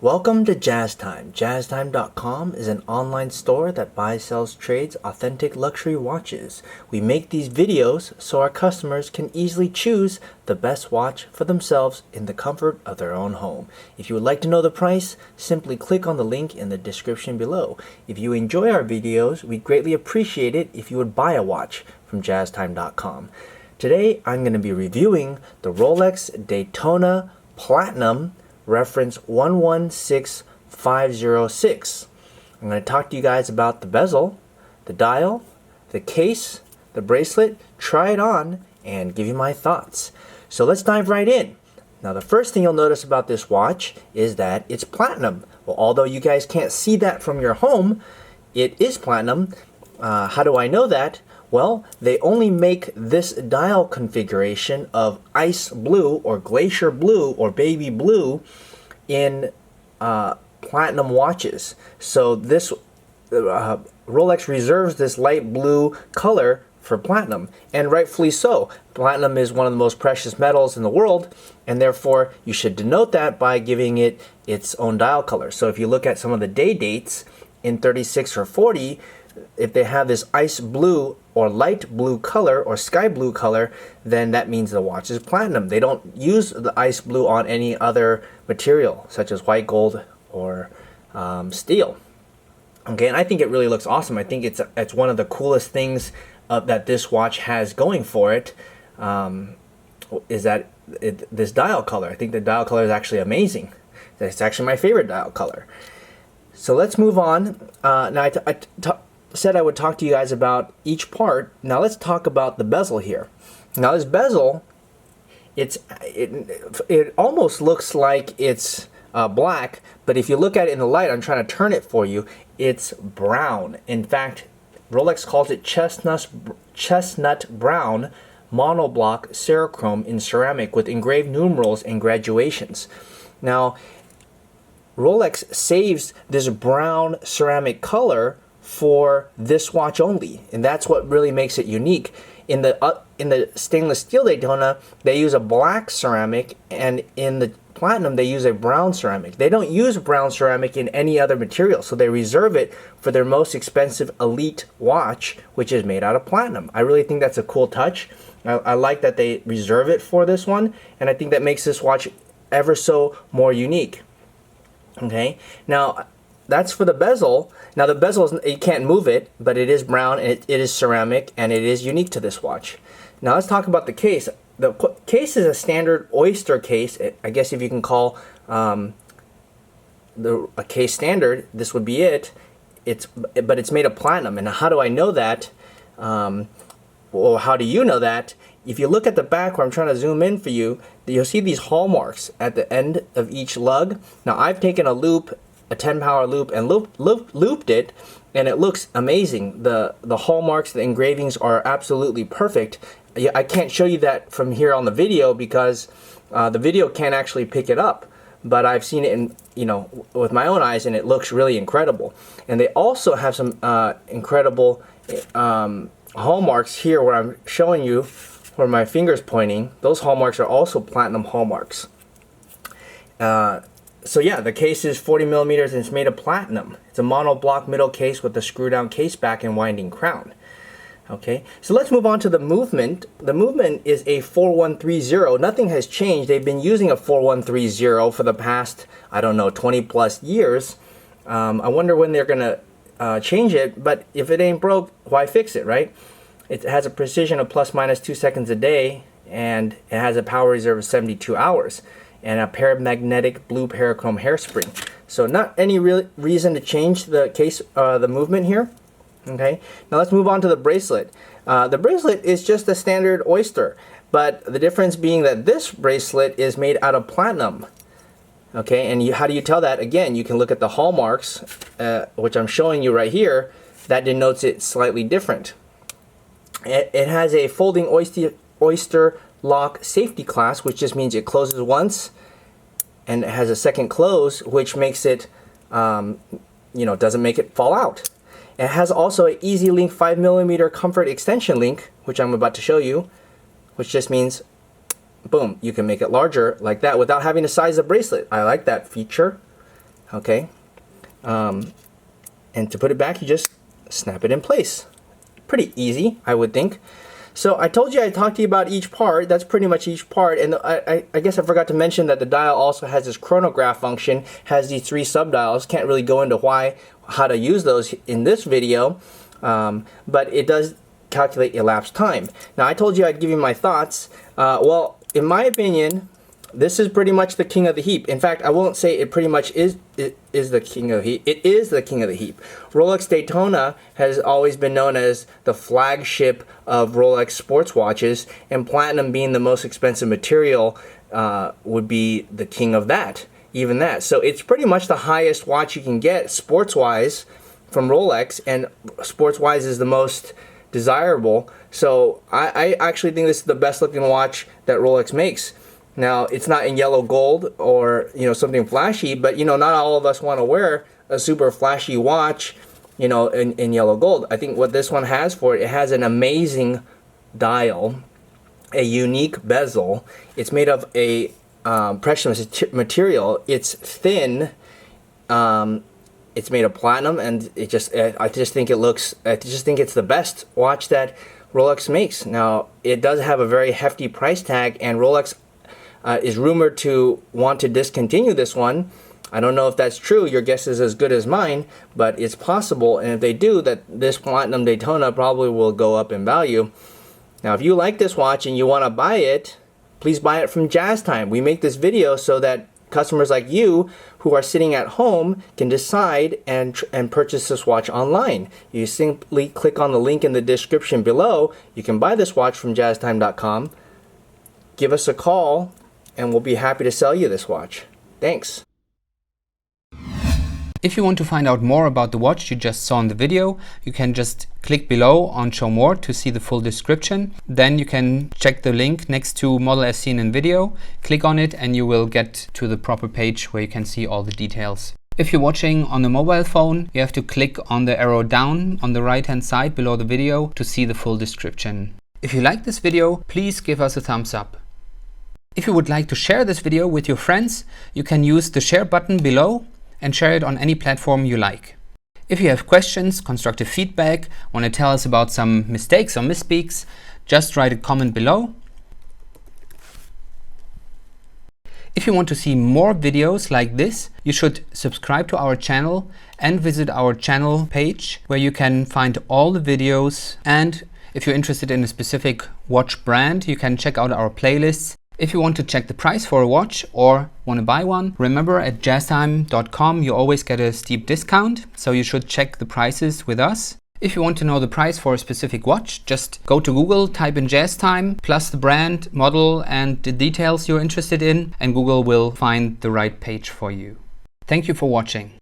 Welcome to Jazz Time. JazzTime.com is an online store that buys, sells, trades authentic luxury watches. We make these videos so our customers can easily choose the best watch for themselves in the comfort of their own home. If you would like to know the price, simply click on the link in the description below. If you enjoy our videos, we'd greatly appreciate it if you would buy a watch from JazzTime.com. Today, I'm going to be reviewing the Rolex Daytona Platinum reference 116506. I'm going to talk to you guys about the bezel, the dial, the case, the bracelet, try it on, and give you my thoughts. So let's dive right in. Now the first thing you'll notice about this watch is that it's platinum. Well, although you guys can't see that from your home, it is platinum. How do I know that? Well, they only make this dial configuration of ice blue or glacier blue or baby blue in platinum watches. So this Rolex reserves this light blue color for platinum, and rightfully so. Platinum is one of the most precious metals in the world, and therefore you should denote that by giving it its own dial color. So if you look at some of the day dates in 36 or 40, if they have this ice blue or light blue color or sky blue color, then that means the watch is platinum. They don't use the ice blue on any other material such as white gold or steel. Okay, and I think it really looks awesome. I think it's one of the coolest things that this watch has going for it, is that this dial color. I think the dial color is actually amazing. It's actually my favorite dial color. So let's move on. Now I said I would talk to you guys about each part. Now let's talk about the bezel here. Now this bezel, it almost looks like it's black, but if you look at it in the light, I'm trying to turn it for you, it's brown. In fact, Rolex calls it Chestnut Brown monoblock Cerachrome in ceramic with engraved numerals and graduations. Now Rolex saves this brown ceramic color for this watch only, and that's what really makes it unique. In the stainless steel Daytona, they use a black ceramic, and in the platinum they use a brown ceramic. They don't use brown ceramic in any other material, so they reserve it for their most expensive elite watch, which is made out of platinum. I really think that's a cool touch. I like that they reserve it for this one, and I think that makes this watch ever so more unique. Okay, now that's for the bezel. Now the bezel, you can't move it, but it is brown, and it is ceramic, and it is unique to this watch. Now let's talk about the case. The case is a standard Oyster case. I guess if you can call a case standard, this would be it. But it's made of platinum. And how do I know that? Well, how do you know that? If you look at the back where I'm trying to zoom in for you, you'll see these hallmarks at the end of each lug. Now I've taken a loop, a 10-power loop, and looped it, and it looks amazing. The hallmarks, the engravings are absolutely perfect. I can't show you that from here on the video because the video can't actually pick it up, but I've seen it in, with my own eyes, and it looks really incredible. And they also have some incredible hallmarks here where I'm showing you where my finger's pointing. Those hallmarks are also platinum hallmarks. So yeah, the case is 40 millimeters and it's made of platinum. It's a monoblock middle case with a screw down case back and winding crown. Okay, so let's move on to the movement. The movement is a 4130. Nothing has changed. They've been using a 4130 for the past, I don't know, 20 plus years. I wonder when they're gonna change it, but if it ain't broke, why fix it, right? It has a precision of plus minus 2 seconds a day, and it has a power reserve of 72 hours. And a paramagnetic blue parachrome hairspring. So not any real reason to change the case, the movement here. Okay, now let's move on to the bracelet. The bracelet is just a standard Oyster, but the difference being that this bracelet is made out of platinum. Okay, and how do you tell that? Again, you can look at the hallmarks, which I'm showing you right here. That denotes it slightly different. It has a folding Oyster lock safety clasp, which just means it closes once, and it has a second close, which makes it, doesn't make it fall out. It has also an Easy Link 5mm comfort extension link, which I'm about to show you, which just means, boom, you can make it larger like that without having to size the bracelet. I like that feature. Okay, and to put it back, you just snap it in place. Pretty easy, I would think. So I told you I'd talk to you about each part. That's pretty much each part. And I guess I forgot to mention that the dial also has this chronograph function, has these 3 subdials. Can't really go into how to use those in this video, but it does calculate elapsed time. Now I told you I'd give you my thoughts. Well, in my opinion, this is pretty much the king of the heap. In fact, I won't say it pretty much is the king of the heap. It is the king of the heap. Rolex Daytona has always been known as the flagship of Rolex sports watches, and platinum being the most expensive material would be the king of that, even that. So it's pretty much the highest watch you can get sports-wise from Rolex, and sports-wise is the most desirable. So I actually think this is the best looking watch that Rolex makes. Now, it's not in yellow gold or, something flashy, but, not all of us want to wear a super flashy watch, in yellow gold. I think what this one has for it, it has an amazing dial, a unique bezel. It's made of a precious material. It's thin. It's made of platinum, and I just think it's the best watch that Rolex makes. Now, it does have a very hefty price tag, and Rolex is rumored to want to discontinue this one. I don't know if that's true. Your guess is as good as mine, but it's possible. And if they do, that this Platinum Daytona probably will go up in value. Now, if you like this watch and you want to buy it, please buy it from Jazz Time. We make this video so that customers like you who are sitting at home can decide and purchase this watch online. You simply click on the link in the description below. You can buy this watch from jazztime.com. Give us a call, and we'll be happy to sell you this watch. Thanks. If you want to find out more about the watch you just saw in the video, you can just click below on Show More to see the full description. Then you can check the link next to Model as seen in video, click on it, and you will get to the proper page where you can see all the details. If you're watching on a mobile phone, you have to click on the arrow down on the right hand side below the video to see the full description. If you like this video, please give us a thumbs up. If you would like to share this video with your friends, you can use the share button below and share it on any platform you like. If you have questions, constructive feedback, want to tell us about some mistakes or misspeaks, just write a comment below. If you want to see more videos like this, you should subscribe to our channel and visit our channel page where you can find all the videos. And if you're interested in a specific watch brand, you can check out our playlists. If you want to check the price for a watch or want to buy one, remember at jazztime.com you always get a steep discount, so you should check the prices with us. If you want to know the price for a specific watch, just go to Google, type in Jazz Time, plus the brand, model, and the details you're interested in, and Google will find the right page for you. Thank you for watching.